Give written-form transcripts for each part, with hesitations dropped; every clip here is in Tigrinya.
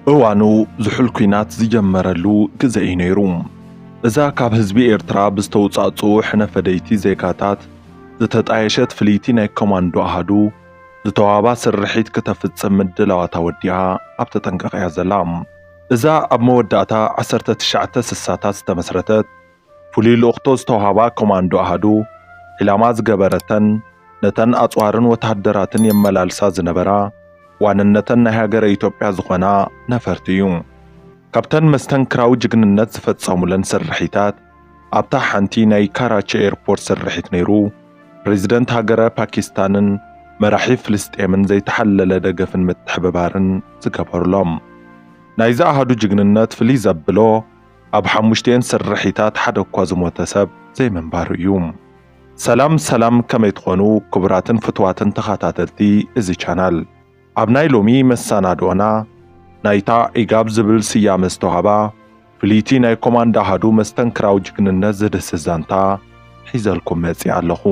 እዋኑ ዝሑል ኩናት ዝጀመረሉ ግዜ እዩ ነይሩ። እዛ ካብ ህዝቢ ኤርትራ ብዝተውጻጽኡ ሕነፈደይቲ ዜጋታት ዝተጣየሸት ፍልይቲ ናይ ኮማንዶ ኣሃዱ ዝተዋባ ስርሒት ከተፍጽም ምድላዋታ ወዲኣ ኣብ ተጠንቀቕ እያ ዘላ። እዛ ኣብ መወዳእታ 1960ታት ዝተመስረተት ፍሉይ ልኡኽቶ ዝተዋሃባ ኮማንዶ ኣሃዱ ዕላማ ዝገበረተን ነተን ኣጽዋርን ወታደራትን የመላልሳ ዝነበራ ዋንነተን ናይ ሃገረ ኢትዮጵያ ዝኾና ነፈርቲ እዩ። ካብተን መስተንክራዊ ጅግንነት ዝፈጸሙለን ስርሒታት ኣብታ ሓንቲ ናይ ካራቺ ኤርፖርት ስርሒት ነይሩ ፕሬዚደንት ሃገረ ፓኪስታንን መራሒ ፍልስጤምን ዘይተሓለለ ደገፍን ምትሕብባርን ዝገበሩሎም። ናይዚ ኣሃዱ ጅግንነት ፍልይ ዘብሎ ኣብ 5 ስርሒታት ሓደ እኳ ዝሞተ ሰብ ዘይምንባሩ እዩ። ሰላም ከመይ ትኾኑ ክቡራትን ፍትዋትን ተኸታተልቲ እዚ ቻናል። ኣብ ናይ ሎሚ መሰናዶና ናይታ ኢጋብ ዝብል ስያመ ዝተዋህባ ፍልይቲ ናይ ኮማንዶ ኣሃዱ መስተንክራዊ ጅግንነት ዝድስስ ዛንታ ሒዘልኩም መፂእ ኣለኹ።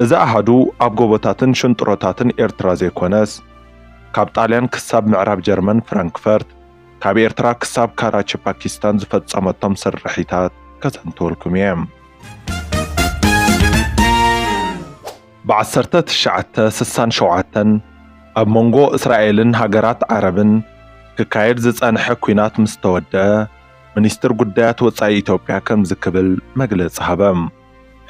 እዚ ኣሃዱ ኣብ ጎቦታትን ሽንጥሮታትን ኤርትራ ዘይኮነስ ካብ ጣልያን ክሳብ ምዕራብ ጀርመን ፍራንክፈርት ካብ ኤርትራ ክሳብ ካራቺ ፓኪስታን ዝፈጸመቶም ስርሒታት ከዘንትወልኩም እየ። ብ1967 ኣብ መንጎ እስራኤልን ሃገራት ዓረብን ክካየድ ዝጸንሐ ኩናት ምስ ተወድአ ሚኒስትር ጉዳያት ወጻኢ ኢትዮጵያ ከም ዝክብል መግለጺ ሃበ።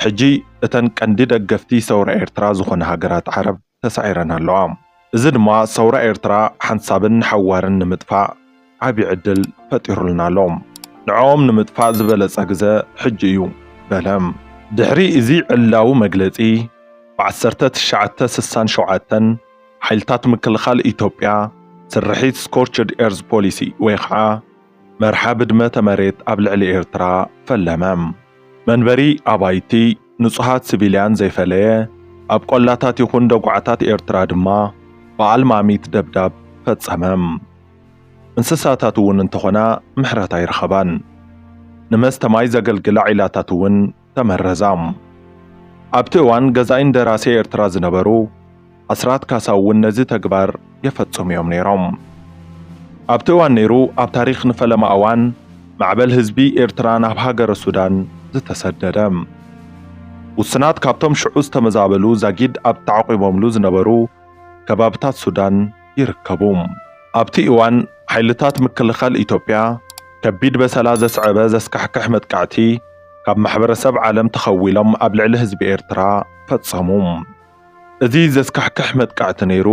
ሕጂ እተን ቀንዲ ደገፍቲ ሰውራ ኤርትራ ዝኾነ ሃገራት ዓረብ ተሳዒረን ኣለዋ። እዚ ድማ ሰውራ ኤርትራ ሓንሳብን ሓዋርን ንምጥፋእ ዓብዪ ዕድል ፈጢሩልና ኣሎ። ንዖም ንምጥፋእ ዝበለጸ ግዜ ሕጂ እዩ በለም። ድሕሪ እዚ ዕላዊ መግለጺ ብ1967 ሓይልታት ምክልኻል ኢትዮጵያ ስርሒት ስኮርችድ ኤርዝ ፖሊሲ ወይ ከዓ መርሓ ብድመተ መሬት ኣብ ልዕሊ ኤርትራ ፈለመ። መንበሪ ኣባይቲ ንጹሃት ሲቪልያን ዘይፈለየ ኣብ ቆላታት ይኹን ደጉዓታት ኤርትራ ድማ ብኣልማሚት ደብዳብ ፈጸመ። እንስሳታት እውን እንተኾና ምሕረት ኣይረኸባን። ንመስተማይ ዘገልግላ ዒላታት እውን ተመረዛ። ኣብቲ እዋን ገዛኢን ደራሲ ኤርትራ ዝነበሩ ኣስራት ካሳ እውን ነዚ ተግባር የፈጽሙ እዮም ነይሮም። ኣብቲ እዋን ነይሩ ኣብ ታሪኽ ንፈለማ እዋን ማዕበል ህዝቢ ኤርትራ ናብ ሃገረ ሱዳን ዝተሰደደ። ውስናት ካብቶም ሽዑ ዝተመዛበሉ ዛጊድ ኣብ ተዓቂቦምሉ ዝነበሩ ከባብታት ሱዳን ይርከቡ። ኣብቲ እዋን ሓይልታት ምክልኻል ኢትዮጵያ ከቢድ በሰላ ዘስዕበ ዘስካሕክሕ መጥቃዕቲ ካብ ማሕበረሰብ ዓለም ተኸዊሎም ኣብ ልዕሊ ህዝቢ ኤርትራ ፈጸሙ። እዚ ዘስካሕክሕ መጥቃዕቲ ነይሩ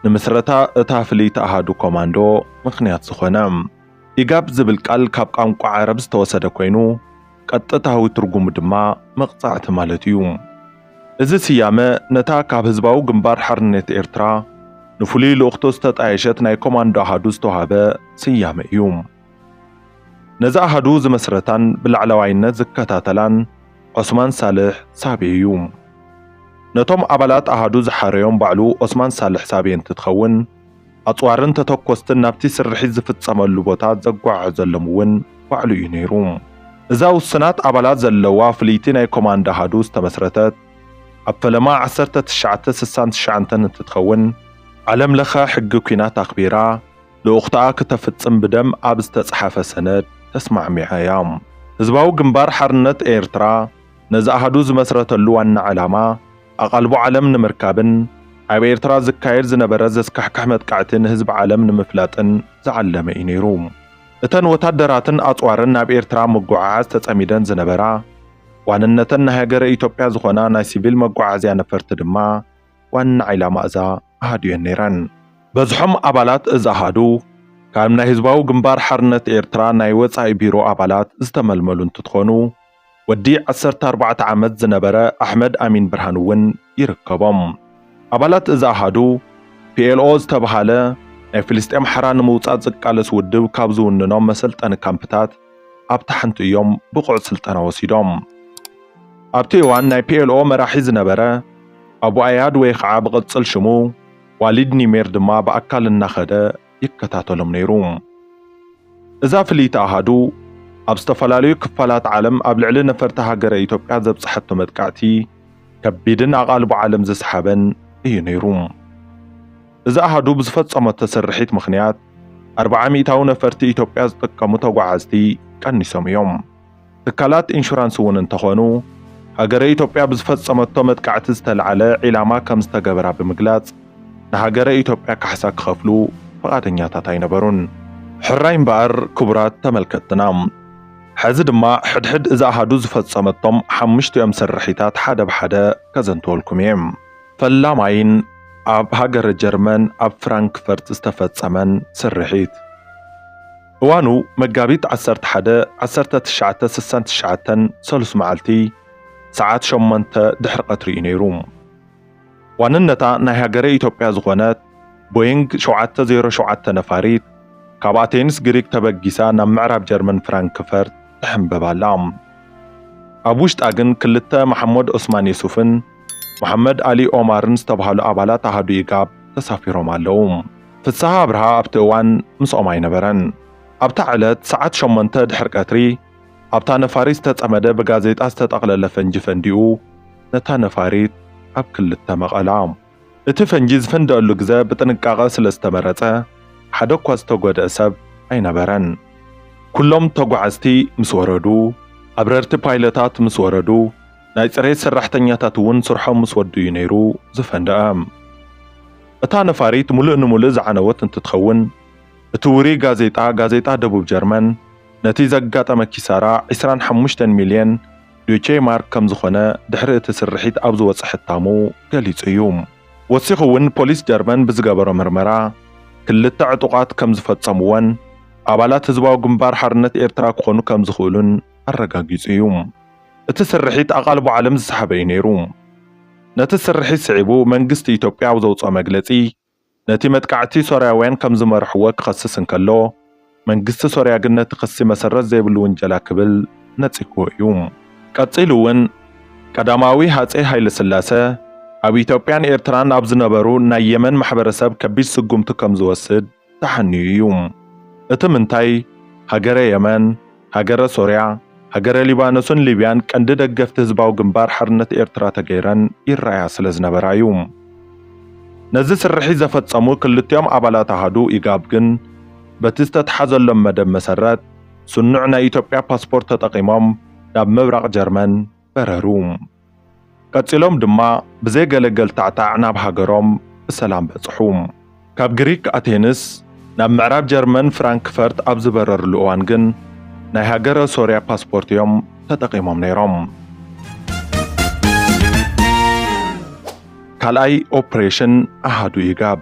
ንምስረታ እታ ፍልይቲ ኣሃዱ ኮማንዶ ምኽንያት ዝኾነ። ኢጋብ ዝብል ቃል ካብ ቋንቋ ዓረብ ዝተወሰደ ኮይኑ ቀጥታዊ ትርጉሙ ድማ መቕጻዕቲ ማለት እዩ። እዚ ስያመ ነታ ካብ ህዝባዊ ግንባር ሓርነት ኤርትራ ንፍሉይ ልኡኽቶ ዝተጣየሸት ናይ ኮማንዶ ኣሃዱ ዝተዋህበ ስያመ እዩ። ነዚ ኣሃዱ ዝመስረታን ብላዕለዋይነት ዝከታተላን ዑስማን ሳልሕ ሳቤ እዩ። ነቶም ኣባላት ኣሃዱ ዝሓረዮም ባዕሉ ዑስማን ሳልሕ ሳቤ እንትትኸውን ኣጽዋርን ተተኮስትን ናብቲ ስርሒት ዝፍጸመሉ ቦታ ዘጓዓዕዘሎም እውን ባዕሉ እዩ ነይሩ። እዛ ውስናት ኣባላት ዘለዋ ፍልይቲ ናይ ኮማንዶ ኣሃዱ ዝተመስረተት ኣብ ፈለማ 1969 እንትትኸውን ዓለም ለኸ ሕጊ ኩናት ኣኽቢራ ልኡኽትኣ ክተፍጽም ብደም ኣብ ዝተጸሓፈ ሰነድ ተስማዕሚዓ እያ። ህዝባዊ ግንባር ሓርነት ኤርትራ ነዚ ኣሃዱ ዝመስረተሉ ዋና ዓላማ ኣቓልቦ ዓለም ንምርካብን ኣብ ኤርትራ ዝካየድ ዝነበረ ዘስካሕክሕ መጥቃዕቲ ንህዝቢ ዓለም ንምፍላጥን ዝዓለመ እዩ ነይሩ። እተን ወታደራትን ኣጽዋርን ናብ ኤርትራ መጓዓዓዝ ተጸሚደን ዝነበራ ዋንነተን ናይ ሃገረ ኢትዮጵያ ዝኾና ናይ ሲቪል መጓዓዝያ ነፈርቲ ድማ ዋና ዓላማ እዛ ኣሃዱ እየን ነይረን። በዝሖም ኣባላት እዚ ኣሃዱ ካብ ናይ ህዝባዊ ግንባር ሓርነት ኤርትራ ናይ ወጻኢ ቢሮ ኣባላት ዝተመልመሉ እንትትኾኑ ወዲ 14 ዓመት ዝነበረ ኣሕመድ ኣሚን ብርሃን እውን ይርከቦም። ኣባላት እዚ ኣሃዱ PLO ዝተባሃለ ናይ ፍልስጤም ሓራ ንምውጻእ ዝቃለስ ውድብ ካብ ዝውንኖም መሰልጠኒ ካምፕታት ኣብቲ ሓንቲ እዮም ብቑዕ ስልጠና ወሲዶም። ኣብቲ እዋን ናይ PLO መራሒ ዝነበረ ኣቡ ኣያድ ወይ ከዓ ብቕጽል ሽሙ ዋሊድ ኒሜር ድማ ብኣካል እናኸደ ይከታተሎም ነይሩ። እዛ ፍልይቲ ኣሃዱ ኣብ ዝተፈላለዩ ክፋላት ዓለም ኣብ ልዕሊ ነፈርቲ ሃገረ ኢትዮጵያ ዘብጽሐቶ መጥቃዕቲ ከቢድን ኣቓልቦ ዓለም ዝሰሓበን እዩ ነይሩ። እዚ ኣሃዱ ብዝፈጸመቶ ስርሒት ምኽንያት 400 ነፈርቲ ኢትዮጵያ ዝጥቀሙ ተጓዓዝቲ ቀኒሶም እዮም። ትካላት ኢንሹራንስ እውን እንተኾኑ ሃገረ ኢትዮጵያ ብዝፈጸመቶ መጥቃዕቲ ዝተለዓለ ዒላማ ከም ዝተገበራ ብምግላጽ ንሃገረ ኢትዮጵያ ካሕሳ ክኸፍሉ ፈቃደኛታት ኣይነበሩን። ሕራይ እምበኣር ክቡራት ተመልከትና ሕዚ ድማ ሕድሕድ እዚ ኣሃዱ ዝፈጸመቶም 5 ስርሒታት ሓደ ብሓደ ከዘንትወልኩም እየ። ፈላማይን ኣብ ሃገረ ጀርመን ኣብ ፍራንክፈርት ዝተፈጸመን ስርሒት እዋኑ መጋቢት 11 1969 ሰሉስ መዓልቲ ሰዓት 8 ድሕሪ ቀትሪ እዩ ነይሩ። ዋንነታ ናይ ሃገረ ኢትዮጵያ ዝኾነት ቦይንግ 707 ነፋሪት ካብ ኣቴንስ ግሪክ ተበጊሳ ናብ ምዕራብ ጀርመን ፍራንክፈርት ተሕንበባላ። ኣብ ውሽጣ ግን ክልተ መሐመድ ዑስማን ዩሱፍን መሐመድ አሊ ኦማርን ዝተባሃሉ ኣባላት ኣሃዱ ኢጋብ ተሳፊሮም ኣለዉ። ፍስሓ ኣብርሃ ኣብቲ እዋን ምስኦም ኣይነበረን። ኣብታ ዕለት ሰዓት 8 ድሕሪ ቀትሪ ኣብታ ነፋሪት ዝተጸመደ ብጋዜጣ ዝተጠቕለለ ፈንጂ ፈንዲኡ ነታ ነፋሪት ኣብ ክልተ መቐላ። እቲ ፈንጂ ዝፈንደአሉ ግዜ ብጥንቃቐ ስለ ዝተመረጸ ሓደ እኳ ዝተጎድአ ሰብ ኣይነበረን። ኩሎም ተጓዓዝቲ ምስ ወረዱ፣ ኣብረርቲ ፓይለታት ምስ ወረዱ፣ ናይ ጽሬት ሰራሕተኛታት እውን ስርሖም ምስ ወዱ እዩ ነይሩ ዝፈንደአ። እታ ነፋሪት ሙሉእ ንሙሉእ ዝዓነወት እንትትኸውን እቲ ውሩይ ጋዜጣ ደቡብ ጀርመን ነቲ ዘጋጠመ ኪሳራ 25 ሚልዮን ዶቼ ማርክ ከም ዝኾነ ድሕሪ እቲ ስርሒት ኣብ ዝወፅእ ሕታሙ ገሊጹ እዩ። ወሲኹ እውን ፖሊስ ጀርመን ብዝገበሮ ምርመራ ክልተ ዕጡቃት ከም ዝፈጸምዎን ኣባላት ህዝባዊ ግንባር ሓርነት ኤርትራ ክኾኑ ከም ዝኽእሉን ኣረጋጊጹ እዩ። እቲ ስርሒት ኣቓልቦ ዓለም ዝሰሓበ እዩ ነይሩ። ነቲ ስርሒት ስዒቡ መንግስቲ ኢትዮጵያ ኣብ ዘውፅኦ መግለጺ ነቲ መጥቃዕቲ ሶርያውያን ከም ዝመርሕዎ ክኸስስ እንከሎ መንግስቲ ሶርያ ግን ነቲ ክሲ መሰረት ዘይብሉ ውንጀላ ክብል ነጺግዎ እዩ። ቀጺሉ እውን ቀዳማዊ ሃፀይ ሃይለ ስላሴ ኣብ ኢትዮጵያን ኤርትራን ኣብ ዝነበሩ ናይ የመን ማሕበረሰብ ከቢድ ስጉምቲ ከም ዝወስድ ተሓንዩ እዩ። እቲ ምንታይ ሃገረ የመን፣ ሃገረ ሶርያ፣ ሃገረ ሊባኖስን ሊብያን ቀንዲ ደገፍቲ ህዝባዊ ግንባር ሓርነት ኤርትራ ተገይረን ይረኣያ ስለ ዝነበራ እዩ። ነዚ ስርሒት ዘፈጸሙ ክልቲኦም ኣባላት ኣሃዱ ኢጋብ ግን በቲ ዝተተሓዘሎም መደብ መሰረት ስኑዕ ናይ ኢትዮጵያ ፓስፖርት ተጠቒሞም ናብ ምብራቕ ጀርመን በረሩ። ቀጺሎም ድማ ብዘይገለገል ታዕታዕ ናብ ሃገሮም ብሰላም በጽሑ። ካብ ግሪክ ኣቴንስ ናብ ምዕራብ ጀርመን ፍራንክፈርት ኣብ ዝበረርሉ እዋን ግን ናይ ሃገረ ሶርያ ፓስፖርት እዮም ተጠቒሞም ነይሮም። ካልኣይ ኦፕሬሽን ኣሃዱ ኢጋብ።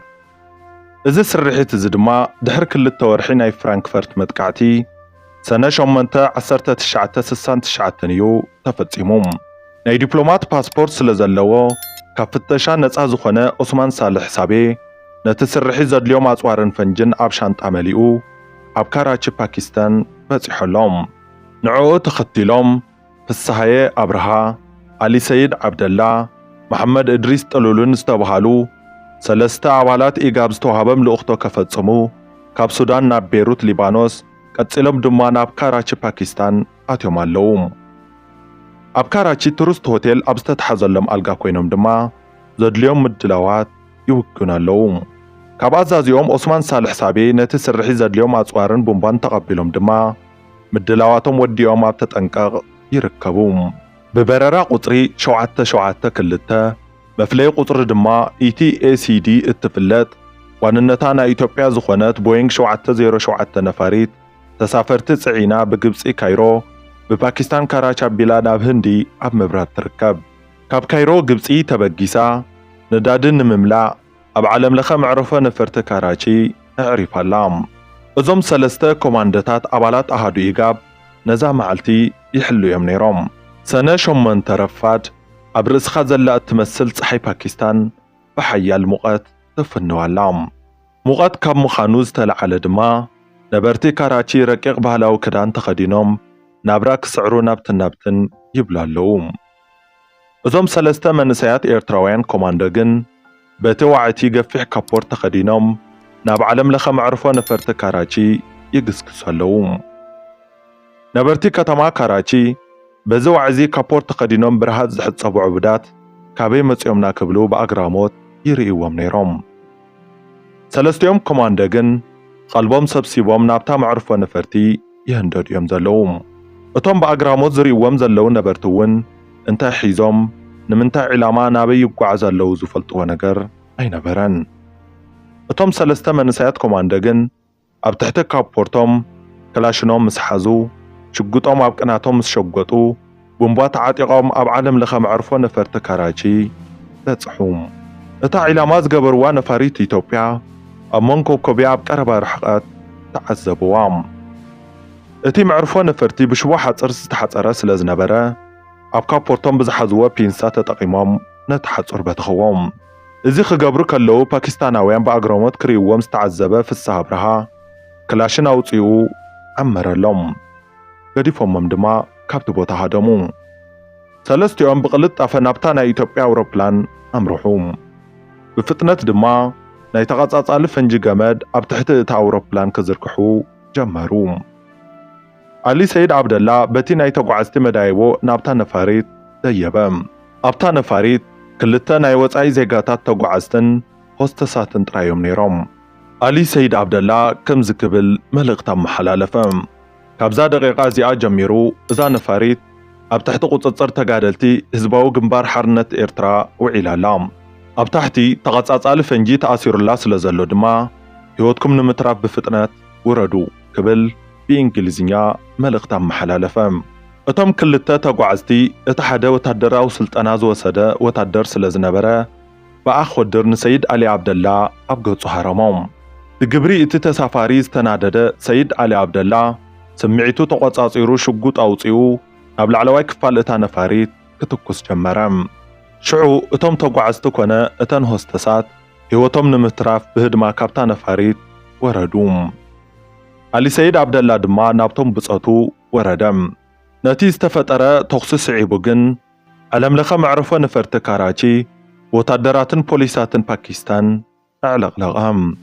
እዚ ስርሒት እዚ ድማ ድሕሪ 2 ወርሒ ናይ ፍራንክፈርት መጥቃዕቲ ሰነ 8 1969 እዩ ተፈጺሙ። ናይ ዲፕሎማት ፓስፖርት ስለ ዘለዎ ካብ ፍተሻ ነፃ ዝኾነ ዑስማን ሳልሕ ሳቤ ነቲ ስርሒት ዘድልዮም ኣጽዋርን ፈንጅን ኣብ ሻንጣ መሊኡ ኣብ ካራቺ ፓኪስታን በፂሖሎም። ንዕኡ ተኸቲሎም ፍስሓየ ኣብርሃ፣ ኣሊ ሰይድ ዓብደላ፣ መሐመድ እድሪስ ጥሉሉን ዝተባሃሉ 3 ኣባላት ኢጋብ ዝተዋሃበም ልኡኽቶ ከፈጽሙ ካብ ሱዳን ናብ ቤይሩት ሊባኖስ ቀጺሎም ድማ ናብ ካራቺ ፓኪስታን ኣትዮም ኣለዉ። ኣብ ካራቺ ቱሪስት ሆቴል ኣብ ዝተተሓዘሎም ኣልጋ ኮይኖም ድማ ዘድልዮም ምድላዋት ይውግኑ ኣለዉ። ካብ ኣዛዚኦም ዑስማን ሳልሕ ሳቤ ነቲ ስርሒት ዘድልዮም ኣጽዋርን ቡምባን ተቐቢሎም ድማ ምድላዋቶም ወዲኦም ኣብ ተጠንቀቕ ይርከቡ። ብበረራ ቁጽሪ 772 መፍለይ ቁጽሪ ድማ ኢቲኤሲዲ እትፍለጥ ዋንነታ ናይ ኢትዮጵያ ዝኾነት ቦይንግ 707 ነፋሪት ተሳፈርቲ ጽዒና ብግብፂ ካይሮ ብፓኪስታን ካራቺ ኣቢላ ናብ ህንዲ ኣብ ምብራር ትርከብ። ካብ ካይሮ ግብፂ ተበጊሳ ነዳድን ንምምላእ ኣብ ዓለም ለኸ መዕረፎ ነፈርቲ ካራቺ ኣዕሪፋላ። እዞም 3 ኮማንዶታት ኣባላት ኣሃዱ ኢጋብ ነዛ መዓልቲ ይሕሉ እዮም ነይሮም። ሰነ 8 ረፋድ ኣብ ርእስኻ ዘላ እትመስል ፀሓይ ፓኪስታን ብሓያል ሙቐት ትፍንዋላ። ሙቐት ካብ ምዃኑ ዝተለዓለ ድማ ነበርቲ ካራቺ ረቂቕ ባህላዊ ክዳን ተኸዲኖም ናብራ ክስዕሩ ናብትን ይብሉ ኣለዉ። እዞም 3 መንእሰያት ኤርትራውያን ኮማንዶ ግን በቲ ዋዕቲ ገፊሕ ካፖርት ተኸዲኖም ናብ ዓለም ለኸ መዕርፎ ነፈርቲ ካራቺ ይግስግሱ ኣለዉ። ነበርቲ ከተማ ካራቺ በዚ ዋዕዚ ካፖርት ተኸዲኖም ብርሃት ዝሕጸቡ ዕቡዳት ካበይ መጺኦምና ክብሉ ብኣግራሞት ይርእይዎም ነይሮም። 3 ኮማንዶ ግን قلبهم سبسيبهم نابتا معرفو نفرتي يهندد يوم زلوم اتوم بأقراموت زريوهم زلو نبرتون انتا حيزوم نمنتا علاما نابي يقوع زلو زفلتو نقر اي نبرن اتوم سلستا منسايات كوماندقن اب تحت كابورتوم كلاشنوم مسحازو شقوتهم اب قناتهم مسشقوتو بومبات عاتقهم اب عالم لخا معرفو نفرت كاراچي بصحوم اتا علاما زقبروا نفاريت إثيوبيا اب منكو كوبيا اب قربا رحقات تعذبوام اتي معرفو نفرتي بشواحة صرس تحصر سلازنبره اب كابورتوم بزحزوا بينسا تطقيمهم نتحصر بتخوم ازي خقبرو كلو باكستاناويان بأقراموت كريوهم استعذبه في السابرها كلاشن اوصيو عمرلهم قديفهم ممدما كابت بوتا هادمو سلستيوم بقلط افنابتا ناي إثيوبيا أوروبلان امرحوم بفتنة دما ناي تقاصاصال فنجي جمد اب تحت اتا أوروبلان كزركحو جمروم علي سيد عبد الله بتي ناي تقعزتي مدايبو نابتا نفاريت ديبم ابتا نفاريت كلتا ناي وصاي زيغاتات تقعزتن هوستساتن ترايوم نيروم علي سيد عبد الله كم زكبل ملغتا محلالفم كابزا دقيقة زيا جميرو إذا نفاريت اب تحت قصصر تقادلتي هزباو جنبار حرنت إرترا وعلالام اب تحتي تقاصاصال فنجي تأثير الله سلازلو دما هيوتكم نمتراب بفتنات وردو كبل بإنجليزيا ملغتا محلالفم اتم كلتا تقعزتي اتحدا وتدراو سلطانا زوسدا وتدر سلازنبره بأخ ودر نسيد علي عبد الله ابقصو حرموم دقبري اتي تسافاري استنادده سيد علي عبد الله سمعيتو تقاصاصيرو شقوط اوصيو اب لعلواي كفال اتا نفاريت كتكس جمرم شعو اتم تقعزتو كونه اتن هوستسات هيوتم نمتراف بهدما كابتا نفاريت وردوم علي سيد عبد الله دما نابتم بصاتو وردم نتي استفتره تخصص عيبوغن علم لخا معرفو نفرت كاراچي وتادراتن بوليساتن باكستان اعلقلقام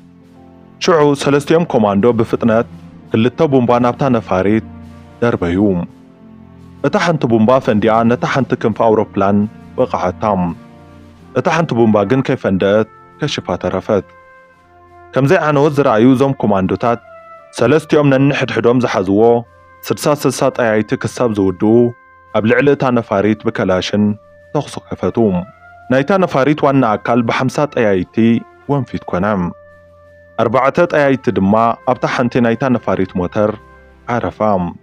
شعو سلستيوم كوماندو بفتنات كلتا بومبا نابتا نفاريت دربيوم اتا حنت بومبا فنديا نتا حنت كنف أوروبلان وقعتام اتا حنت بومبا جن كيف فندقت كشفات رفت كم زي عنو زرعيو زوم كوماندوتات سلستيوم ننحد حدوم زحزوو سدسات ايايتي كساب زودو ابلعل اتا نفاريت بكلاشن تخصو كفتوم نايتا نفاريت وانا اكال بحمسات ايايتي وانفيت كونام أربعتات ايايتي دما ابتا حنتي نايتا نفاريت موتر عرفام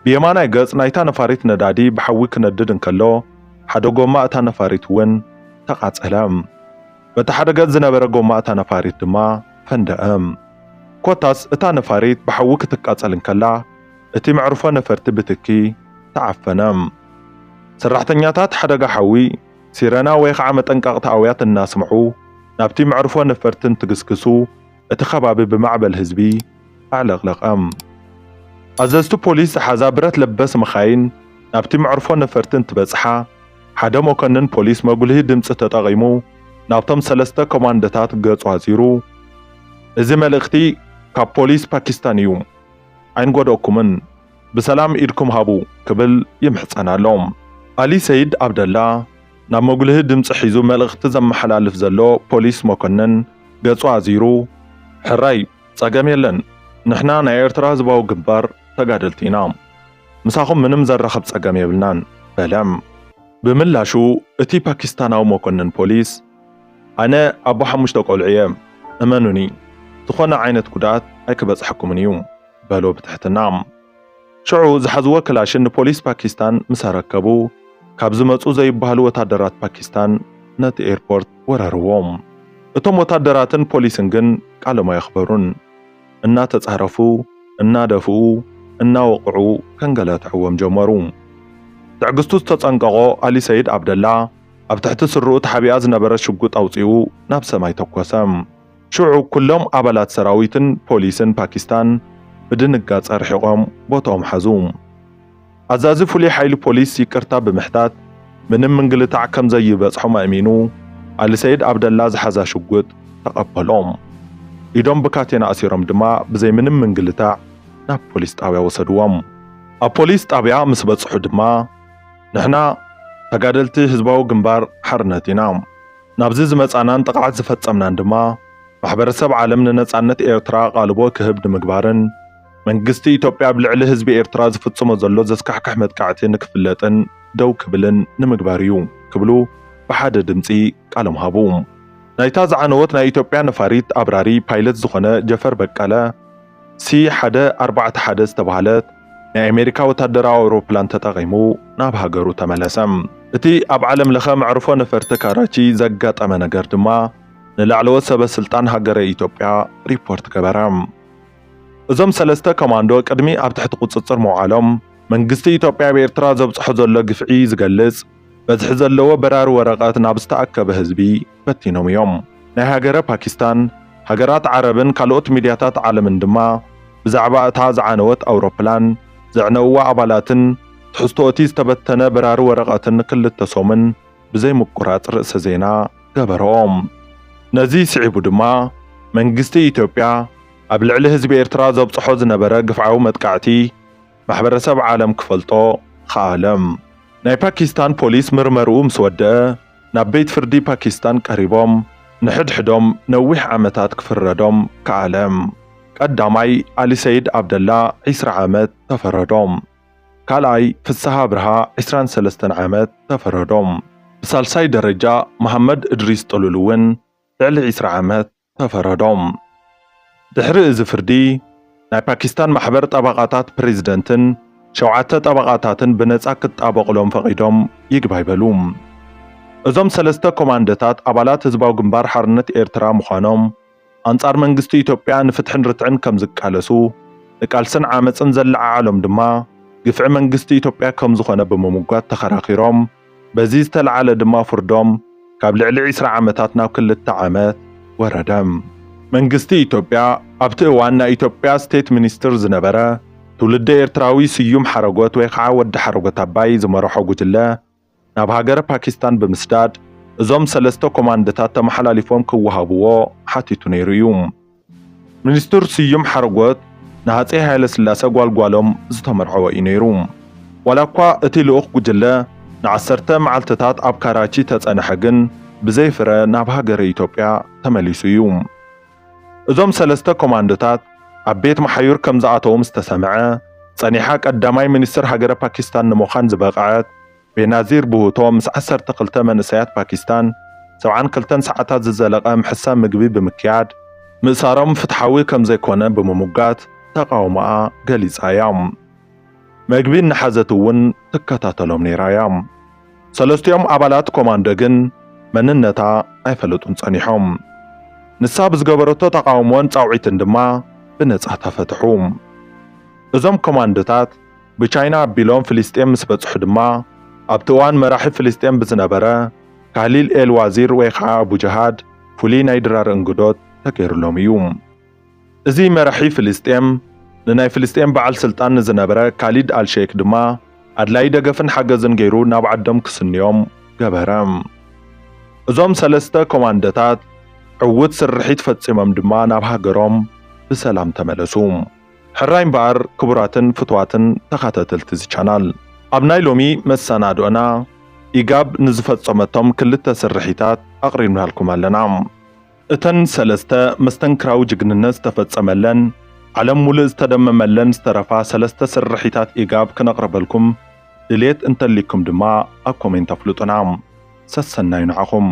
بيمانا يقص نايتا نفاريت ندادي بحوي كندد انكالو حدا قوما اتا نفاريت ون تقاط الام بتا حدا قد زنبرا قوما اتا نفاريت دما فندقام كوتاس اتا نفاريت بحوي كتقاط الانكالا اتي معروفة نفرت بتكي تعفنام سرحتنياتات حدا حوي سيرنا ويخع متنقاق تاويات الناس معو نابتي معروفة نفرتن تقسكسو اتخبابي بمعبل هزبي اعلق ام عززتو بوليس حزابرت لبس مخاين نابتي معروفة نفرتن تبصحا حدا موكنن بوليس مقوله دمص تتغيمو نابتم سلسته كوماندتات قصو عزيرو ازي ملختي كاب بوليس باكستانيوم عين قدوكمن بسلام إيدكم هابو كبل يمحصنا لهم علي سيد عبد الله ناب مقوله دمص حيزو ملغت زم حلالف زلو بوليس موكنن قصو عزيرو حراي صقام يلن نحنا ناي إرترا زباو جبار تقادلتينا مساخم منم زرخب صقام يبلنان بلام بملاشو اتي باكستاناو موكنن بوليس أنا أبو حموش تقول عيام أمانوني تخونا عينة قدات أيك بصحكم يوم بالو بتحت النعم شعو زحزوا كلاشن بوليس باكستان مساركبو كابز مصو زي بحالو وتادرات باكستان نت ايربورت ورروهم اتم وتادراتن بوليسنجن قالوا ما يخبرون انا تتصرفوا انا دفوا انا وقعوا كنقلاتعوهم جمروم تعقستو تتصنققو علي سيد عبد الله اب تحت سرو تحبيا زنبره شقوط اوصيو ناب سماي تكوسم شعو كلهم ابلات سراويتن بوليسن باكستان بدنقاص ارحقهم بوتهم حزوم عزازي فولي حيل بوليس يكرتا بمحتات من منقلتع كم زي بصحو امينو علي سيد عبد الله زحزا شقوط تقبلهم ايدهم بكاتينا اسيرهم دما بزي من منقلتع ناب بوليس طابيا وسدوهم اب بوليس طابيا مس بصحو دما نحنا تقادلتي هزباو جنبار حرنتينا نابزي زمصانان تقعد زفصمنا دما ማሕበረሰብ ዓለም ንነጻነት ኤርትራ ቃልቦ ክህብ ንምግባርን መንግስቲ ኢትዮጵያ ብልዕሊ ህዝቢ ኤርትራ ዝፍጽሞ ዘሎ ዘስካሕካሕ መጥቃዕቲ ንክፍለጥን ደው ክብልን ንምግባር እዩ ክብሉ ብሓደ ድምፂ ቃሎም ሃቡ። ናይታ ዝዓነወት ናይ ኢትዮጵያ ነፋሪት አብራሪ ፓይለት ዝኾነ ጀፈር በቀለ C141 ዝተባህለት ናይ አሜሪካ ወታደራዊ አውሮፕላን ተጠቒሙ ናብ ሃገሩ ተመለሰም። እቲ ኣብ ዓለም ለኸ መዕርፎ ነፈርቲ ካራቺ ዘጋጠመ ነገር ድማ ንላዕለዎት ሰበስልጣን ሃገረ ኢትዮጵያ ሪፖርት ገበረም። እዞም ሰለስተ ኮማንዶ ቅድሚ ኣብ ትሕቲ ቁፅፅር መውዓሎም መንግስቲ ኢትዮጵያ ብኤርትራ ዘብፅሖ ዘሎ ግፍዒ ዝገልጽ በዝሒ ዘለዎ በራሪ ወረቐት ናብ ዝተኣከበ ህዝቢ በቲኖም እዮም። ናይ ሃገረ ፓኪስታን ሃገራት ዓረብን ካልኦት ሚድያታት ዓለምን ድማ ብዛዕባ እታ ዝዓነወት አውሮፕላን ዘዕነውዋ ኣባላትን ትሕዝቶ እቲ ዝተበተነ በራሪ ወረቐትን ክልተ ሶምን ብዘይ ምቁራጽ ርእሰ ዜና ገበሮም። ነዚ ስዒቡ ድማ መንግስቲ ኢትዮጵያ ኣብ ልዕሊ ህዝቢ ኤርትራ ዘብፅሖ ዝነበረ ግፍዓዊ መጥቃዕቲ ማሕበረሰብ ዓለም ክፈልጦ ከኣለም። ናይ ፓኪስታን ፖሊስ ምርመርኡ ምስ ወድአ ናብ ቤት ፍርዲ ፓኪስታን ቀሪቦም ንሕድሕዶም ነዊሕ ዓመታት ክፍረዶም ከኣለም። ቀዳማይ አሊ ሰይድ አብደላ 20 ዓመት ተፈረዶም። ካልኣይ ፍስሐ ብርሃ 23 ዓመት ተፈረዶም። ብሳልሳይ ደረጃ መሐመድ እድሪስ ጥሉል እውን ልዕሊ 20 ዓመት ተፈረዶም። ድሕሪ እዚ ፍርዲ ናይ ፓኪስታን ማሕበር ጠበቃታት ፕሬዝደንትን 7 ጠበቃታትን ብነፃ ክጣበቕሎም ፈቒዶም ይግባይበሉ። እዞም ሰለስተ ኮማንዶታት አባላት ህዝባዊ ግንባር ሓርነት ኤርትራ ምዃኖም አንጻር መንግስቲ ኢትዮጵያ ንፍትሕን ርትዕን ከም ዝቃለሱ ንቃልስን ዓመፅን ዘለዓሎም ድማ ግፍዒ መንግስቲ ኢትዮጵያ ከም ዝኾነ ብምምጓት ተኸራኺሮም በዚ ዝተለዓለ ድማ ፍርዶም ካብ ልዕሊ 20 ዓመታት ናብ 2 ዓመት ወረደም። መንግስቲ ኢትዮጵያ ኣብቲ እዋን ናይ ኢትዮጵያ ስቴት ሚኒስትር ዝነበረ ትውልደ ኤርትራዊ ስዩም ሓረጎት ወይ ከዓ ወዲ ሓረጎት አባይ ዝመርሖ ጉጅለ ናብ ሃገረ ፓኪስታን ብምስዳድ እዞም ሰለስተ ኮማንዶታት ተመሓላሊፎም ክወሃብዎ ሓቲቱ ነይሩ እዩ። ሚኒስትር ስዩም ሓረጎት ንሃፀይ ሃይለ ስላሴ ጓልጓሎም ዝተመርዐዎ እዩ ነይሩ። ዋላ እኳ እቲ ልኡኽ ጉጅለ ን10 መዓልትታት ኣብ ካራቺ ተጸንሐ ግን ብዘይ ፍረ ናብ ሃገረ ኢትዮጵያ ተመሊሱ እዩ። እዞም ሰለስተ ኮማንዶታት ኣብ ቤት መሓዩር ከም ዝኣተዎም ዝተሰምዐ ጸኒሓ ቀዳማይ ሚኒስትር ሃገረ ፓኪስታን ንምዃን ዝበቕዐት ቤናዚር ብህቶ ምስ 12 መንእሰያት ፓኪስታን 72 ሰዓታት ዝዘለቐ ምሕሳብ ምግቢ ብምክያድ ምእሳሮም ፍትሓዊ ከም ዘይኮነ ብምሙጋት ተቃውሞኣ ገሊጻ እያ። ምግቢ ንሓዘት እውን ትከታተሎም ነይራ እያ። ሰለስቲኦም ኣባላት ኮማንዶ ግን መንነታ ኣይፈለጡን ጸኒሖም። ንሳ ብዝገበረቶ ተቃውሞን ጻውዒትን ድማ ብነጻ ተፈትሑ። እዞም ኮማንዶታት ብቻይና ኣቢሎም ፍልስጤም ምስ በጽሑ ድማ ኣብቲ እዋን መራሒ ፍልስጤም ብዝነበረ ካሊል ኤልዋዚር ወይ ከዓ አቡ ጀሃድ ፍሉይ ናይ ድራር እንግዶት ተገይሩሎም እዩ። እዚ መራሒ ፍልስጤም ንናይ ፍልስጤም በዓል ስልጣን ዝነበረ ካሊድ አልሼክ ድማ ኣድላይ ደገፍን ሓገዝን ገይሩ ናብ ዓዶም ክስንዮም ገበረ። እዞም ሰለስተ ኮማንዶታት ዕውት ስርሒት ፈጺሞም ድማ ናብ ሃገሮም ብሰላም ተመለሱ። ሕራይ እምበር ክቡራትን ፍትዋትን ተኸታተልቲ እዚ ቻናል ኣብ ናይ ሎሚ መሰናዶና ኢጋብ ንዝፈጸመቶም 2 ስርሒታት ኣቕሪብናልኩም ኣለና። እተን ሰለስተ መስተንክራዊ ጅግንነት ዝተፈጸመለን ዓለም ሙሉእ ዝተደመመለን ዝተረፋ 3 ስርሒታት ኢጋብ ክነቕርበልኩም ድሌት እንተሊኩም ድማ ኣብ ኮሜንት ኣፍልጡና። ሰሰናይ ንዓኹም።